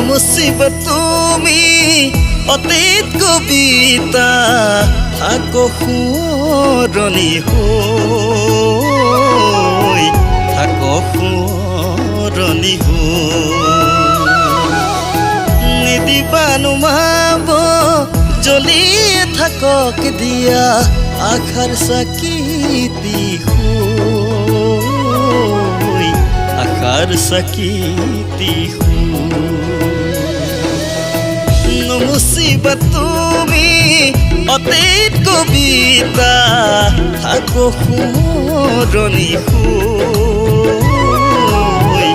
মুছিবা তুমি অতীত কবিতা থাকো সোঁৱৰণি হৈ থাকো সোঁৱৰণি নিদিবা নুমাব জ্বলিয়ে থাকক দিয়া আশাৰ চাকিতি হৈ আশাৰ চাকিতি নমুছিবা তুমি অতীত কবিতা থাকো সোঁৱৰণি হৈ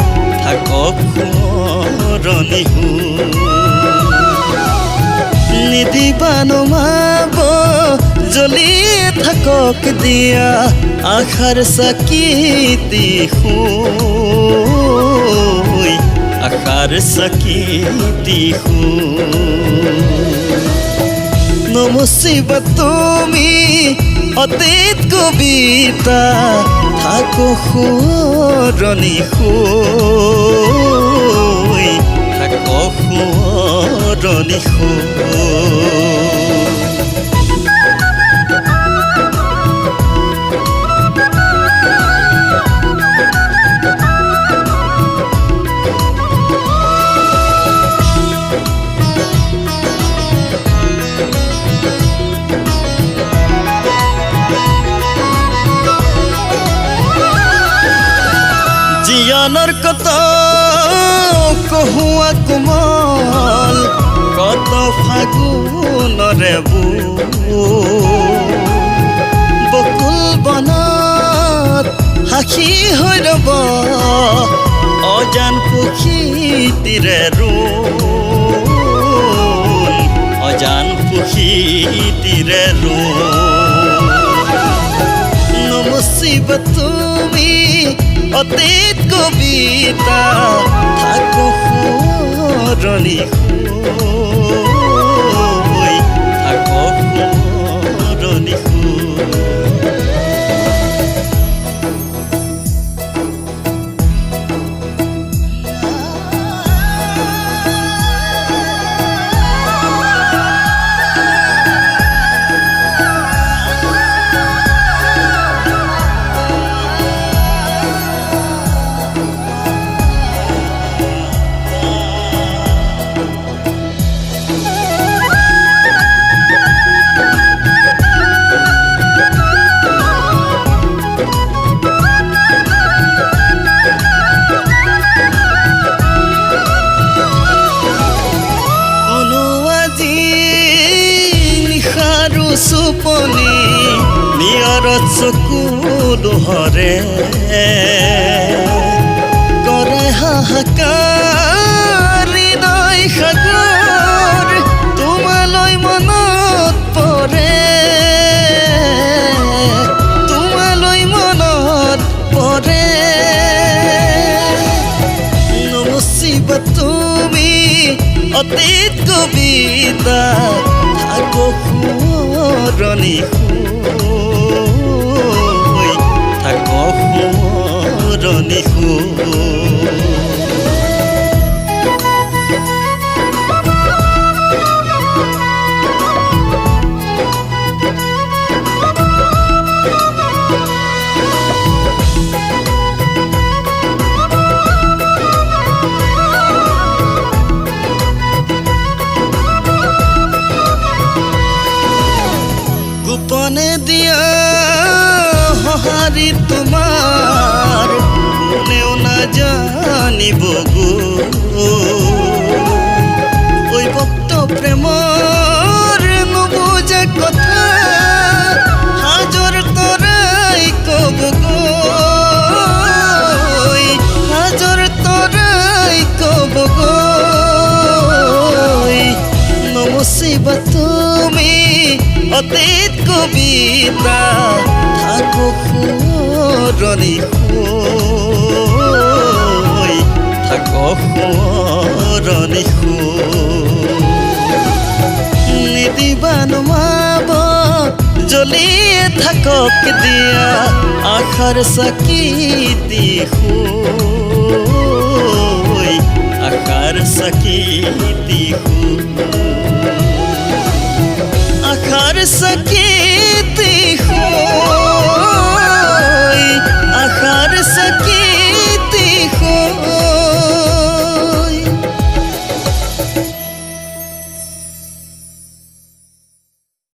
থাকো সোঁৱৰণি নিদিবা নুমাব জ্বলিয়ে থাকক দিয়া আশাৰ চাকিতি হৈ আশাৰ চাকিতি নমুছিবা তুমি অতীত কবিতা থাকো সোঁৱৰণি হৈ থাকো সোঁৱৰণি জীয়নৰ কত কহুৱা কোমল কত ফাগুনৰে বকুল বনত হাসি হৈ ৰব অজান পুখীতিৰে অজান পুখীতিৰে নমুছিবা তুমি অতীত কবিতা থাকো সোঁৱৰণি হৈ থাকো সোঁৱৰণি সুপনি নিয়ৰত চকু লোহৰে কৰে হাহাকাৰ হৃদয় সাগৰ তোমালৈ মনত পৰে তোমালৈ মনত পৰে নমুছিবা তুমি অতীত কবিতা থাকো সোঁৱৰণি হৈ থাকো সোঁৱৰণি গোপনে দিয়া সঁহাৰি তোমাৰ কোনেও নাজানিব ঐ ভক্ত প্ৰেমৰ নুবুজা কথা হাজৰ তৰাই কব হাজৰ তৰাই কব নমুছিবা তুমি অতীত কবিতা থাকো সোঁৱৰণি হৈ থাকো সোঁৱৰণি নিদিবা নুমাব জ্বলিয়ে থাকক দিয়া আশাৰ চাকিতি হৈ আশাৰ আশাৰ চাকি দিশু আশাৰ চাকি